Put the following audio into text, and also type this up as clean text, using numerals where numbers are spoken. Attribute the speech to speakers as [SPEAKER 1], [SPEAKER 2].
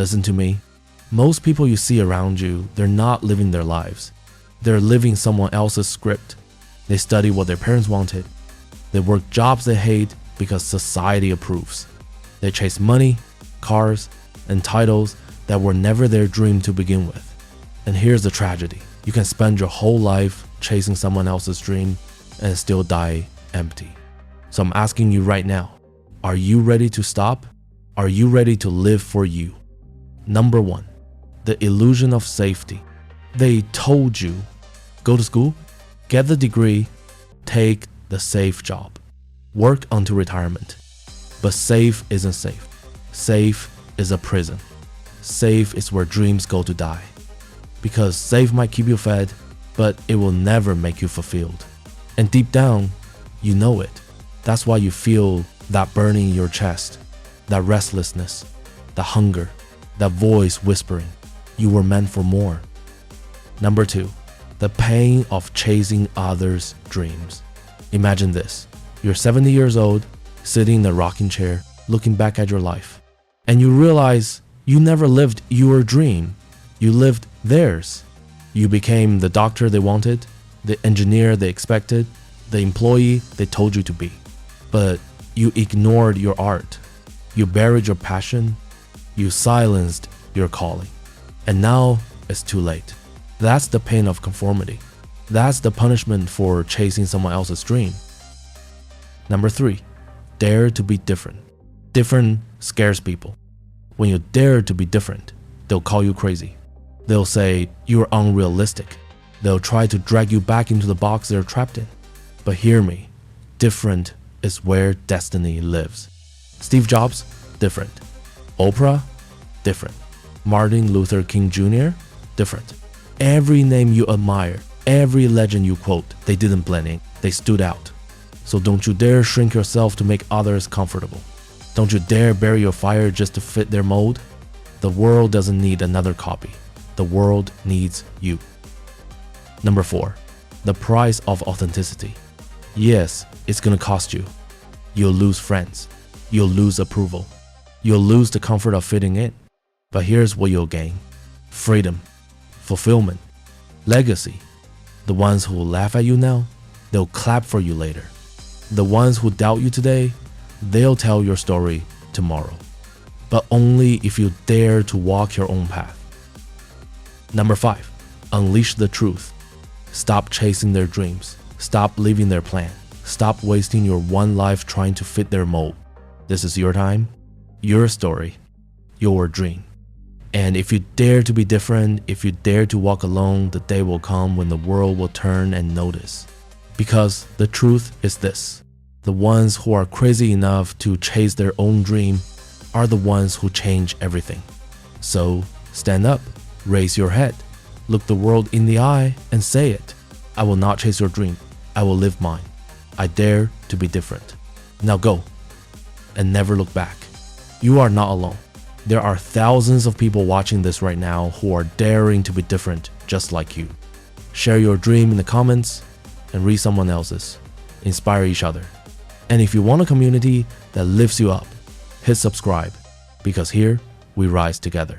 [SPEAKER 1] Listen to me. Most people you see around you, they're not living their lives. They're living someone else's script. They study what their parents wanted. They work jobs they hate because society approves. They chase money, cars, and titles that were never their dream to begin with. And here's the tragedy. You can spend your whole life chasing someone else's dream and still die empty. So I'm asking you right now, are you ready to stop? Are you ready to live for you? Number 1, the illusion of safety. They told you, go to school, get the degree, take the safe job, work until retirement. But safe isn't safe. Safe is a prison. Safe is where dreams go to die. Because safe might keep you fed, but it will never make you fulfilled. And deep down, you know it. That's why you feel that burning in your chest, that restlessness, the hunger, that voice whispering, you were meant for more. Number 2, the pain of chasing others' dreams. Imagine this. You're 70 years old, sitting in a rocking chair, looking back at your life. And you realize you never lived your dream. You lived theirs. You became the doctor they wanted, the engineer they expected, the employee they told you to be. But you ignored your art. You buried your passion. You silenced your calling. And now it's too late. That's the pain of conformity. That's the punishment for chasing someone else's dream. Number 3, dare to be different. Different scares people. When you dare to be different, they'll call you crazy. They'll say you're unrealistic. They'll try to drag you back into the box they're trapped in. But hear me, different is where destiny lives. Steve Jobs, different. Oprah, different. Martin Luther King Jr., different. Every name you admire, every legend you quote, they didn't blend in, they stood out. So don't you dare shrink yourself to make others comfortable. Don't you dare bury your fire just to fit their mold. The world doesn't need another copy. The world needs you. Number 4, the price of authenticity. Yes, it's gonna cost you. You'll lose friends. You'll lose approval. You'll lose the comfort of fitting in. But here's what you'll gain: freedom, fulfillment, legacy. The ones who will laugh at you now, they'll clap for you later. The ones who doubt you today, they'll tell your story tomorrow. But only if you dare to walk your own path. Number 5, unleash the truth. Stop chasing their dreams. Stop living their plan. Stop wasting your one life trying to fit their mold. This is your time, your story, your dream. And if you dare to be different, if you dare to walk alone, the day will come when the world will turn and notice. Because the truth is this: the ones who are crazy enough to chase their own dream are the ones who change everything. So stand up, raise your head, look the world in the eye and say it. I will not chase your dream. I will live mine. I dare to be different. Now go and never look back. You are not alone. There are thousands of people watching this right now who are daring to be different just like you. Share your dream in the comments and read someone else's. Inspire each other. And if you want a community that lifts you up, hit subscribe, because here we rise together.